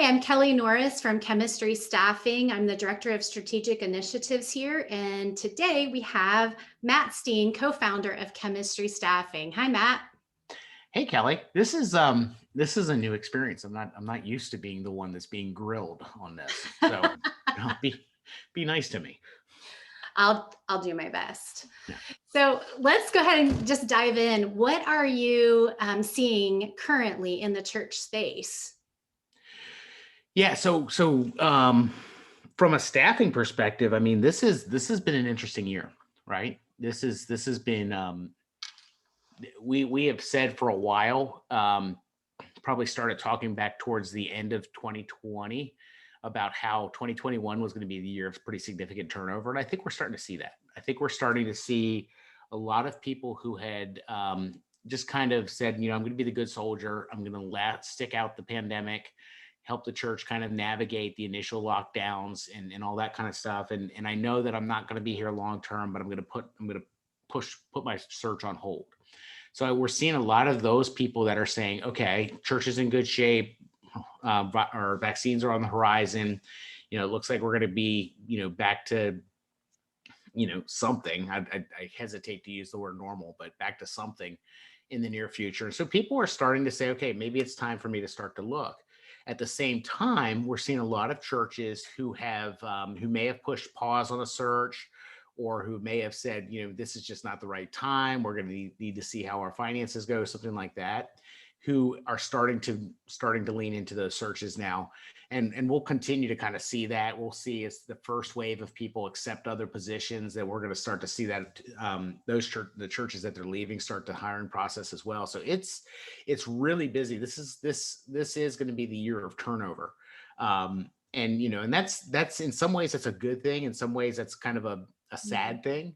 Hi, I'm Kelly Norris from Chemistry Staffing. I'm the Director of Strategic Initiatives here. And today we have Matt Steen, co-founder of Chemistry Staffing. Hi, Matt. Hey Kelly, this is a new experience. I'm not used to being the one that's being grilled on this. So be nice to me. I'll do my best. Yeah. So let's go ahead and just dive in. What are you seeing currently in the church space? Yeah, from a staffing perspective, I mean this has been an interesting year, right? This has been we have said for a while, probably started talking back towards the end of 2020 about how 2021 was going to be the year of pretty significant turnover. And I think we're starting to see that. I think we're starting to see a lot of people who had just kind of said, I'm going to be the good soldier. I'm going to stick out the pandemic, help the church kind of navigate the initial lockdowns and all that kind of stuff. And I know that I'm not going to be here long term, but I'm going to put my search on hold. So we're seeing a lot of those people that are saying, okay, church is in good shape, our vaccines are on the horizon. It looks like we're going to be, back to, something. I hesitate to use the word normal, but back to something in the near future. And so people are starting to say, okay, maybe it's time for me to start to look. At the same time, we're seeing a lot of churches who may have pushed pause on a search, or who may have said, this is just not the right time. We're going to need to see how our finances go, something like that, who are starting to lean into those searches now. And we'll continue to kind of see that. We'll see as the first wave of people accept other positions, that we're going to start to see that the churches that they're leaving start the hiring process as well. So it's really busy. This is going to be the year of turnover. And that's in some ways that's a good thing. In some ways that's kind of a Yeah. sad thing,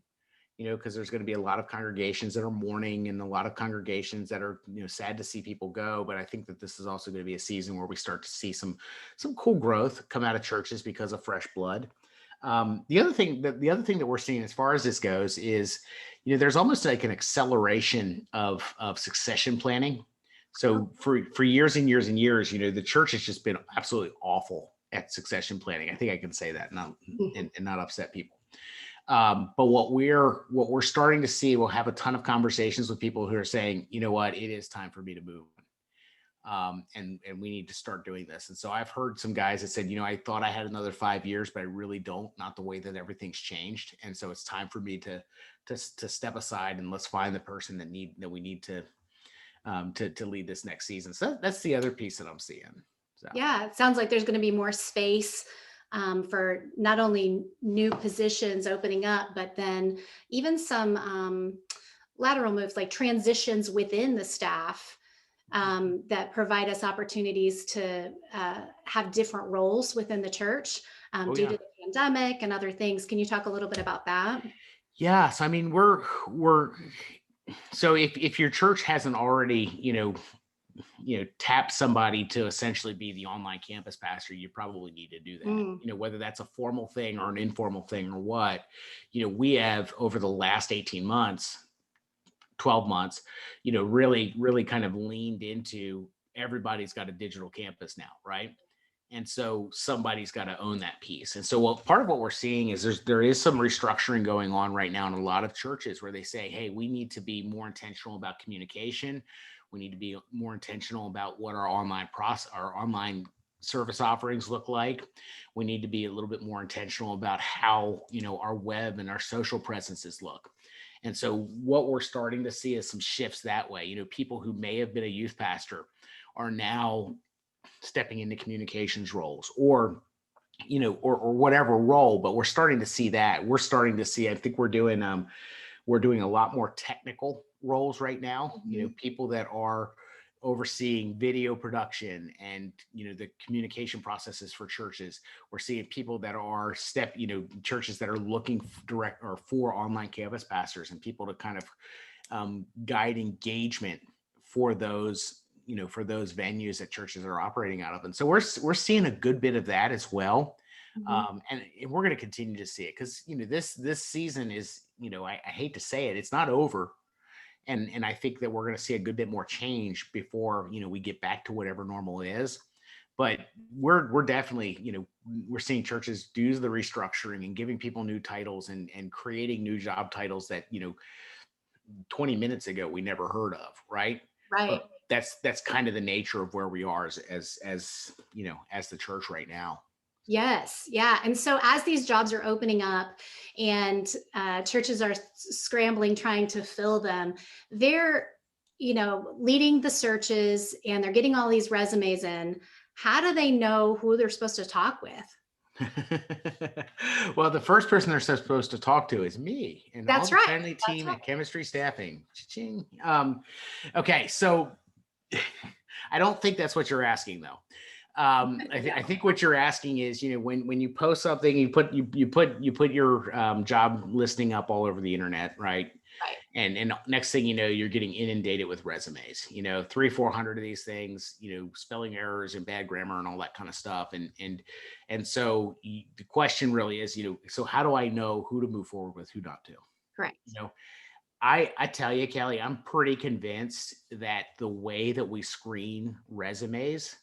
because there's going to be a lot of congregations that are mourning, and a lot of congregations that are, sad to see people go. But I think that this is also going to be a season where we start to see some cool growth come out of churches because of fresh blood. The other thing that we're seeing as far as this goes is, there's almost like an acceleration of succession planning. Oh, So for years and years and years, the church has just been absolutely awful at succession planning. I think I can say that, and not upset people. But what we're starting to see, we'll have a ton of conversations with people who are saying, you know what, it is time for me to move. And we need to start doing this. And so I've heard some guys that said, I thought I had another 5 years, but I really don't, not the way that everything's changed. And so it's time for me to step aside, and let's find the person that we need to lead this next season. So that's the other piece that I'm seeing. So. yeah, it sounds like there's going to be more space for not only new positions opening up, but then even some lateral moves, like transitions within the staff that provide us opportunities to have different roles within the church Oh due yeah. to the pandemic and other things. Can you talk a little bit about that? Yes, I mean we're so if your church hasn't already, tapped somebody to essentially be the online campus pastor, you probably need to do that. Mm, Whether that's a formal thing or an informal thing or what, we have over the last 18 months, 12 months, really kind of leaned into everybody's got a digital campus now, right? And so somebody's got to own that piece. And so part of what we're seeing is there is some restructuring going on right now in a lot of churches, where they say, hey, we need to be more intentional about communication. We need to be more intentional about what our online service offerings look like. We need to be a little bit more intentional about how, our web and our social presences look. And so what we're starting to see is some shifts that way. People who may have been a youth pastor are now stepping into communications roles, or whatever role. But we're starting to see I think we're doing a lot more technical roles right now. mhm. People that are overseeing video production and, the communication processes for churches. We're seeing people that are churches that are looking direct or for online campus pastors, and people to kind of guide engagement for those venues that churches are operating out of. And so we're seeing a good bit of that as well. Mhm. And we're going to continue to see it, because this season is, I hate to say it, it's not over. And I think that we're going to see a good bit more change before we get back to whatever normal is. But we're definitely, we're seeing churches do the restructuring and giving people new titles and creating new job titles that, 20 minutes ago we never heard of, right? Right. But that's kind of the nature of where we are as the church right now. Yes, yeah. And so as these jobs are opening up and churches are scrambling trying to fill them, they're, leading the searches and they're getting all these resumes in. How do they know who they're supposed to talk with? Well, the first person they're supposed to talk to is me and all That's the right. friendly That's team right. at Chemistry Staffing. Cha-ching. Okay, so I don't think that's what you're asking, though. I think what you're asking is, when you post something, you put your job listing up all over the internet, right? Right. And next thing you know, you're getting inundated with resumes. 300-400 of these things. Spelling errors and bad grammar and all that kind of stuff. And so the question really is, so how do I know who to move forward with, who not to? You Correct. know, I tell you, Kelly, I'm pretty convinced that the way that we screen resumes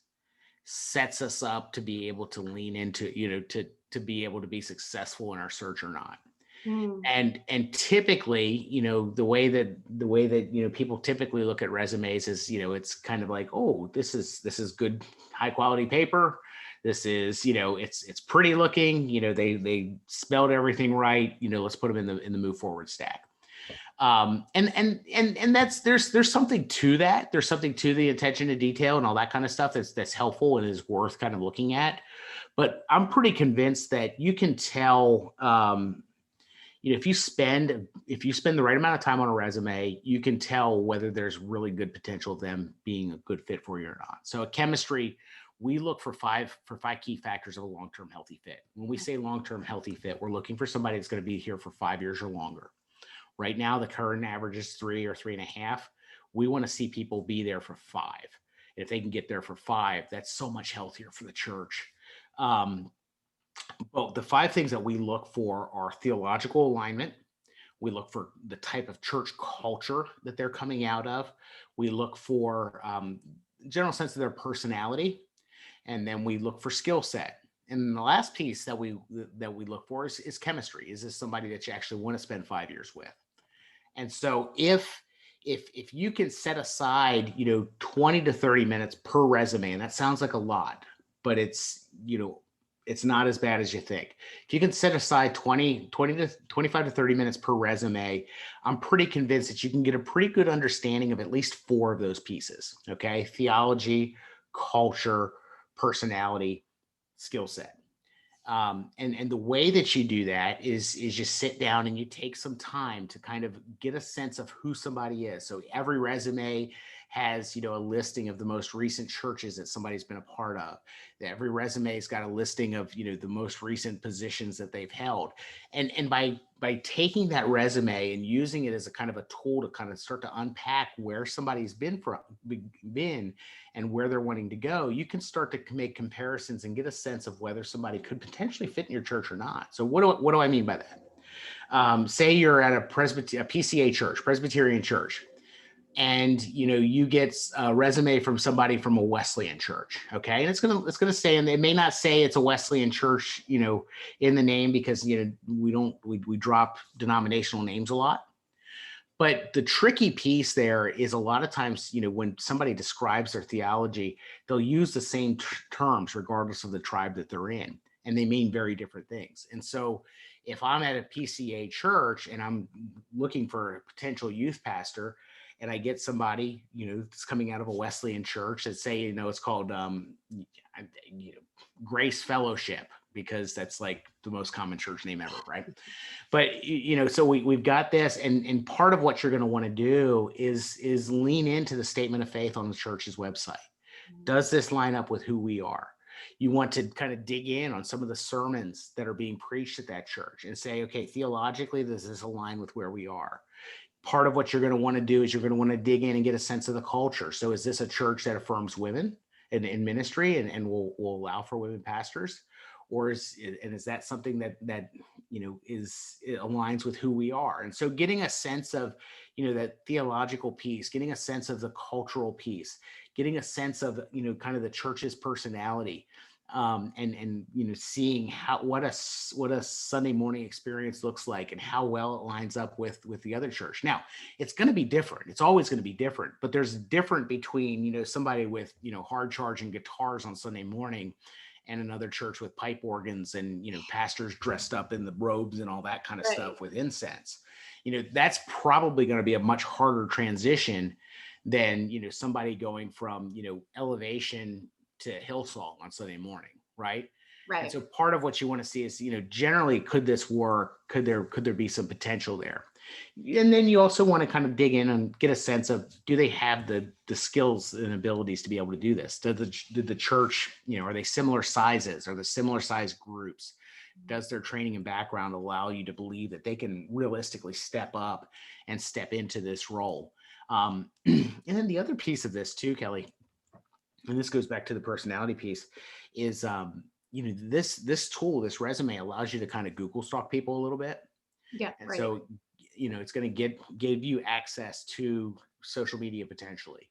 sets us up to be able to lean into, to be able to be successful in our search or not. Mm, And typically, the way that people typically look at resumes is, it's kind of like, oh, this is good, high quality paper. This is, it's pretty looking, they spelled everything right, let's put them in the move forward stack. And that's, there's something to that. There's something to the attention to detail and all that kind of stuff that's helpful and is worth kind of looking at. But I'm pretty convinced that you can tell, if you spend the right amount of time on a resume, you can tell whether there's really good potential of them being a good fit for you or not. So at Chemistry, we look for five key factors of a long-term healthy fit. When we say long-term healthy fit, we're looking for somebody that's going to be here for 5 years or longer. Right now, the current average is 3 or 3.5. We want to see people be there for 5. If they can get there for 5, that's so much healthier for the church. Well, the 5 things that we look for are theological alignment. We look for the type of church culture that they're coming out of. We look for general sense of their personality, and then we look for skill set. And the last piece that we look for is chemistry. Is this somebody that you actually want to spend 5 years with? And so if you can set aside 20 to 30 minutes per resume, and that sounds like a lot, but it's not as bad as you think. If you can set aside 20 to 25 to 30 minutes per resume, I'm pretty convinced that you can get a pretty good understanding of at least 4 of those pieces. Okay. Theology, culture, personality, skill set. And the way that you do that is you sit down and you take some time to kind of get a sense of who somebody is. So every resume has a listing of the most recent churches that somebody's been a part of. Every resume's got a listing of the most recent positions that they've held. And by taking that resume and using it as a kind of a tool to kind of start to unpack where somebody's been and where they're wanting to go, you can start to make comparisons and get a sense of whether somebody could potentially fit in your church or not. So what do I mean by that? Say you're at a PCA church, Presbyterian church, and you get a resume from somebody from a Wesleyan church. Okay, and it's gonna say, and it may not say it's a Wesleyan church, in the name, because we drop denominational names a lot. But the tricky piece there is a lot of times, when somebody describes their theology, they'll use the same terms regardless of the tribe that they're in, and they mean very different things. And so if I'm at a PCA church and I'm looking for a potential youth pastor, and I get somebody, that's coming out of a Wesleyan church that say, it's called Grace Fellowship, because that's like the most common church name ever, right? But so we've got this, and part of what you're going to want to do is lean into the statement of faith on the church's website. Does this line up with who we are? You want to kind of dig in on some of the sermons that are being preached at that church and say, okay, theologically, does this align with where we are? Part of what you're going to want to do is you're going to want to dig in and get a sense of the culture. So is this a church that affirms women? in ministry, and will allow for women pastors? Or is that something that it aligns with who we are? And so getting a sense of, that theological piece, getting a sense of the cultural piece, getting a sense of, kind of the church's personality, and seeing what a Sunday morning experience looks like, and how well it lines up with the other church. Now, it's going to be different. It's always going to be different, but there's a difference between somebody with hard charging guitars on Sunday morning, and another church with pipe organs and pastors dressed up in the robes and all that kind of Right. stuff with incense. That's probably going to be a much harder transition than somebody going from Elevation to Hillsong on Sunday morning, right? And Right. so part of what you want to see is generally, could this work? Could there be some potential there? And then you also want to kind of dig in and get a sense of, do they have the skills and abilities to be able to do this? Did the church, are they similar sizes? Are they similar size groups? Does their training and background allow you to believe that they can realistically step up and step into this role? And then the other piece of this too, Kelly, and this goes back to the personality piece, is this tool, this resume, allows you to kind of Google stalk people a little bit. Yeah. And Right. so it's going to give you access to social media potentially,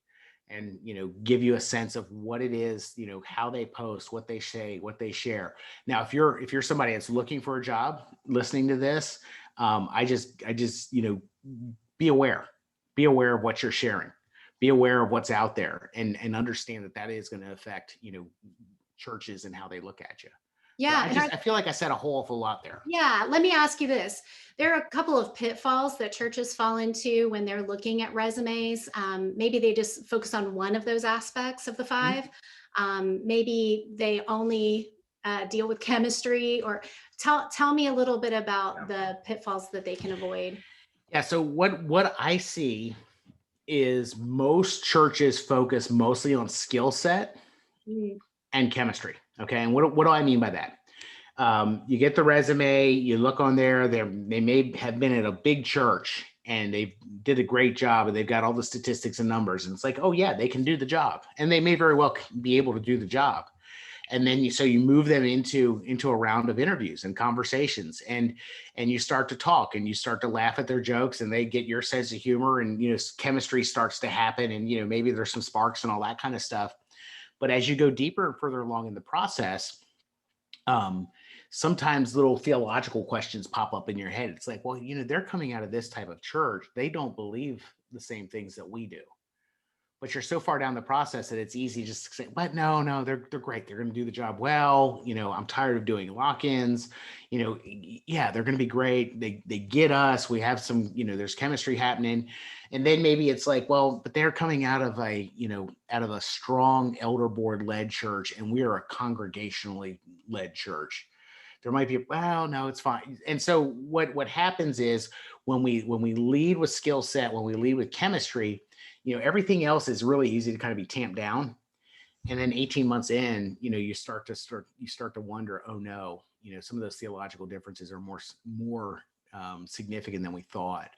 and give you a sense of what it is, how they post, what they say, what they share. Now, if you're somebody that's looking for a job listening to this, I just be aware of what you're sharing, be aware of what's out there, and understand that is going to affect churches and how they look at you. So Yeah. I feel like I said a whole awful lot there. Yeah, let me ask you this. There are a couple of pitfalls that churches fall into when they're looking at resumes. Maybe they just focus on one of those aspects of the five. Maybe they only deal with chemistry, or tell me a little bit about the pitfalls that they can avoid. Yeah. So what I see is most churches focus mostly on skill set Mm. and chemistry. Okay. And what do I mean by that? You get the resume, you look on there, they may have been at a big church and they did a great job, and they've got all the statistics and numbers. And it's like, oh yeah, they can do the job. And they may very well be able to do the job. And then you move them into a round of interviews and conversations, and you start to talk, and you start to laugh at their jokes, and they get your sense of humor, and chemistry starts to happen, and maybe there's some sparks and all that kind of stuff. But as you go deeper and further along in the process, sometimes little theological questions pop up in your head. It's like, well, they're coming out of this type of church, they don't believe the same things that we do. But you're so far down the process that it's easy just to say, but no, they're great. They're going to do the job well. I'm tired of doing lock-ins. Yeah, they're going to be great. They get us. We have some, there's chemistry happening. And then maybe it's like, well, but they're coming out of a strong elder board led church, and we are a congregationally led church. There might be, well, no, it's fine. And so what happens is, when we lead with skill set, when we lead with chemistry, everything else is really easy to kind of be tamped down. And then 18 months in, you start to wonder, oh no, some of those theological differences are more significant than we thought.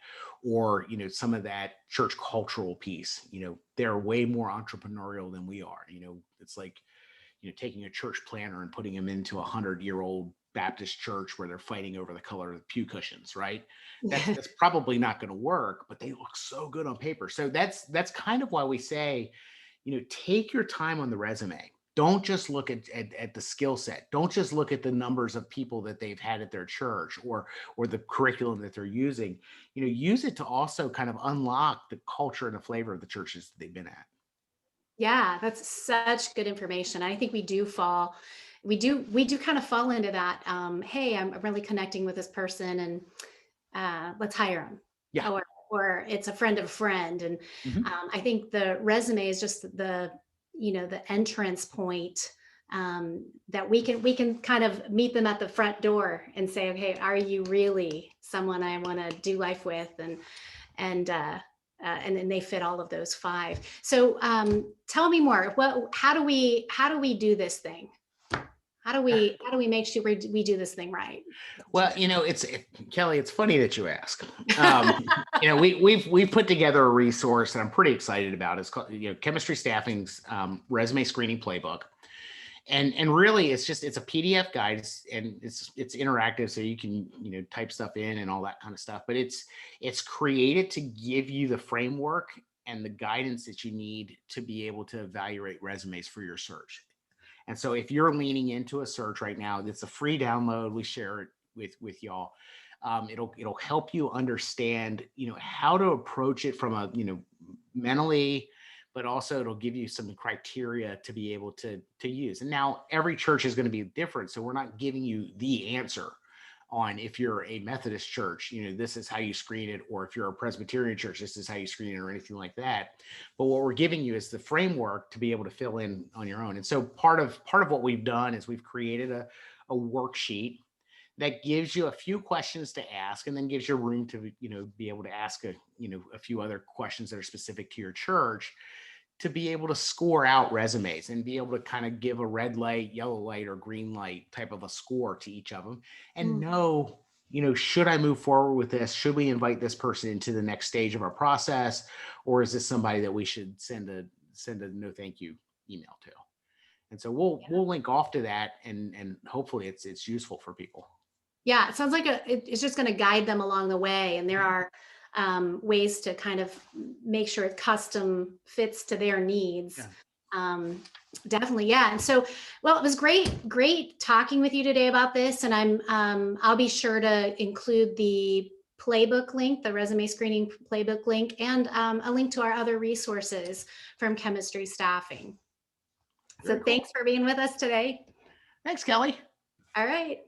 Or, some of that church cultural piece, they're way more entrepreneurial than we are. It's like, taking a church planner and putting them into 100-year-old Baptist church where they're fighting over the color of the pew cushions, right? That's probably not going to work, but they look so good on paper. So that's kind of why we say, take your time on the resume. Don't just look at the skill set. Don't just look at the numbers of people that they've had at their church, or the curriculum that they're using. Use it to also kind of unlock the culture and the flavor of the churches that they've been at. Yeah, that's such good information. I think we do kind of fall into that. Hey, I'm really connecting with this person, and let's hire them. Yeah. Or it's a friend of a friend. And I think the resume is just the entrance point, that we can kind of meet them at the front door and say, okay, are you really someone I want to do life with? And then they fit all of those five. So tell me more. How do we do this thing? how do we make sure we do this thing right? Well, Kelly, it's funny that you ask. We've put together a resource that I'm pretty excited about. It's called, Chemistry Staffing's resume screening playbook. And really it's a PDF guide, and it's interactive, so you can, type stuff in and all that kind of stuff. But it's created to give you the framework and the guidance that you need to be able to evaluate resumes for your search. And so if you're leaning into a search right now, it's a free download. We share it with y'all. It'll help you understand, how to approach it from a, mentally, but also it'll give you some criteria to be able to use. And now every church is going to be different. So we're not giving you the answer on, if you're a Methodist church, this is how you screen it, or if you're a Presbyterian church, this is how you screen it, or anything like that. But what we're giving you is the framework to be able to fill in on your own. And so part of what we've done is we've created a worksheet that gives you a few questions to ask, and then gives you room to, be able to ask a few other questions that are specific to your church, to be able to score out resumes and be able to kind of give a red light, yellow light, or green light type of a score to each of them, and know, should I move forward with this? Should we invite this person into the next stage of our process? Or is this somebody that we should send a no thank you email to? And so we'll link off to that, and hopefully it's useful for people. Yeah, it sounds like it's just going to guide them along the way. And there are ways to kind of make sure it custom fits to their needs. Yeah. Definitely. Yeah. And so, well, it was great talking with you today about this. And I'll be sure to include the playbook link, the resume screening playbook link, and a link to our other resources from Chemistry Staffing. So thanks for being with us today. Thanks, Kelly. All right.